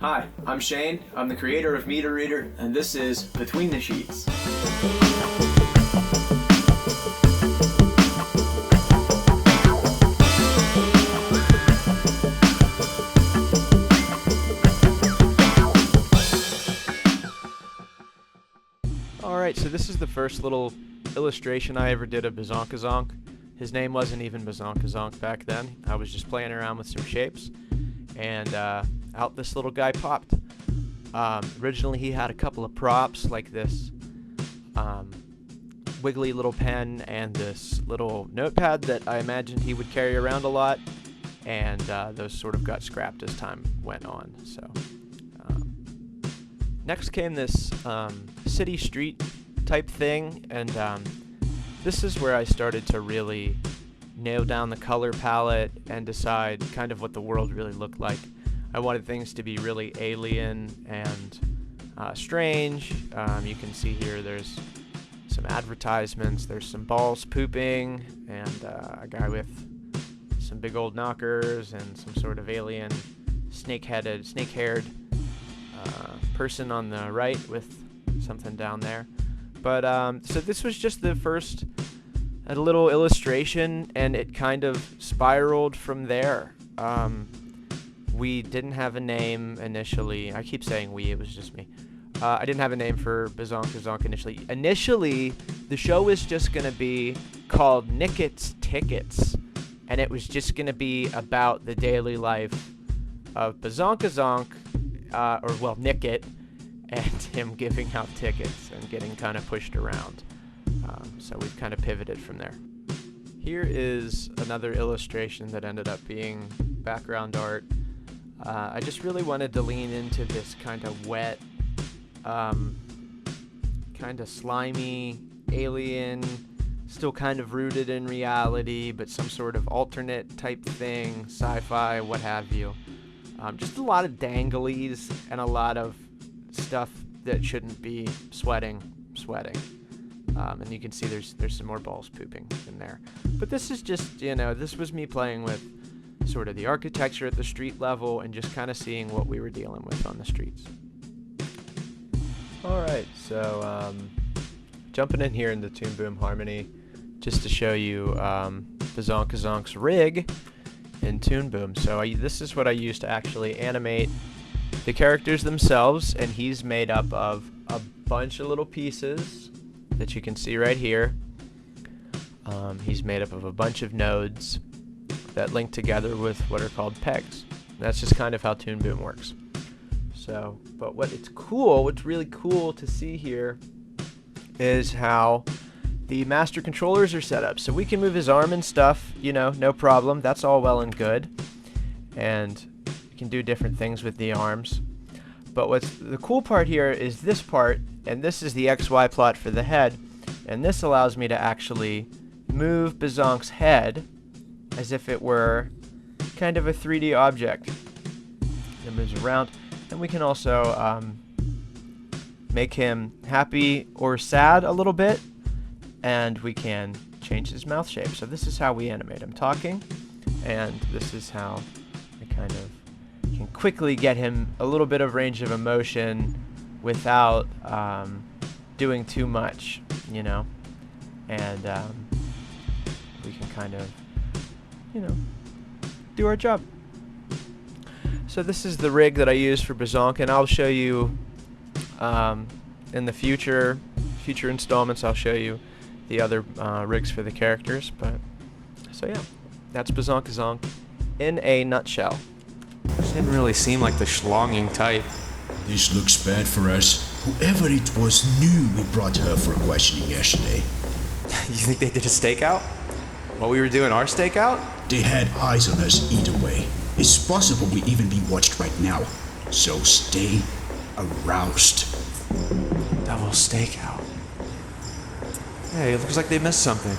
Hi, I'm Shane. I'm the creator of MTRRDR, and this is Between the Sheets. Alright, so this is the first little illustration I ever did of Bazonkazonk. His name wasn't even Bazonkazonk back then. I was just playing around with some shapes, and out this little guy popped. Originally he had a couple of props like this wiggly little pen and this little notepad that I imagined he would carry around a lot, and those sort of got scrapped as time went on. So next came this city street type thing, and this is where I started to really nail down the color palette and decide kind of what the world really looked like. I wanted things to be really alien and strange. You can see here there's some advertisements, there's some balls pooping, and a guy with some big old knockers and some sort of alien snake-haired person on the right with something down there. But so this was just the first a little illustration, and it kind of spiraled from there. We didn't have a name initially. I keep saying we, it was just me. I didn't have a name for Bazonkazonk initially. Initially, the show was just going to be called Nicket's Tickets, and it was just going to be about the daily life of Bazonkazonk, Nicket, and him giving out tickets and getting kind of pushed around. So we've kind of pivoted from there. Here is another illustration that ended up being background art. I just really wanted to lean into this kind of wet, kind of slimy, alien, still kind of rooted in reality, but some sort of alternate type thing, sci-fi, what have you. Just a lot of danglies and a lot of stuff that shouldn't be sweating. And you can see there's some more balls pooping in there. But this is just, this was me playing with sort of the architecture at the street level and just kind of seeing what we were dealing with on the streets. Alright, so jumping in here into Toon Boom Harmony just to show you Bazonkazonk's rig in Toon Boom. So this is what I use to actually animate the characters themselves, and he's made up of a bunch of little pieces that you can see right here. He's made up of a bunch of nodes that link together with what are called pegs. And that's just kind of how Toon Boom works. So, but what's really cool to see here is how the master controllers are set up. So we can move his arm and stuff, no problem. That's all well and good. And we can do different things with the arms. But what's the cool part here is this part, and this is the XY plot for the head, and this allows me to actually move Bazonk's head as if it were kind of a 3D object. It moves around, and we can also make him happy or sad a little bit, and we can change his mouth shape. So this is how we animate him talking, and this is how I kind of can quickly get him a little bit of range of emotion without doing too much, and we can kind of, do our job. So this is the rig that I use for Bazonk, and I'll show you in the future installments, I'll show you the other rigs for the characters. But so yeah, that's Bazonkazonk in a nutshell. Didn't really seem like the schlonging type. This looks bad for us. Whoever it was knew we brought her for questioning yesterday. You think they did a stakeout? While we were doing our stakeout? They had eyes on us either way. It's possible we even be watched right now. So stay aroused. Double stakeout. Hey, it looks like they missed something.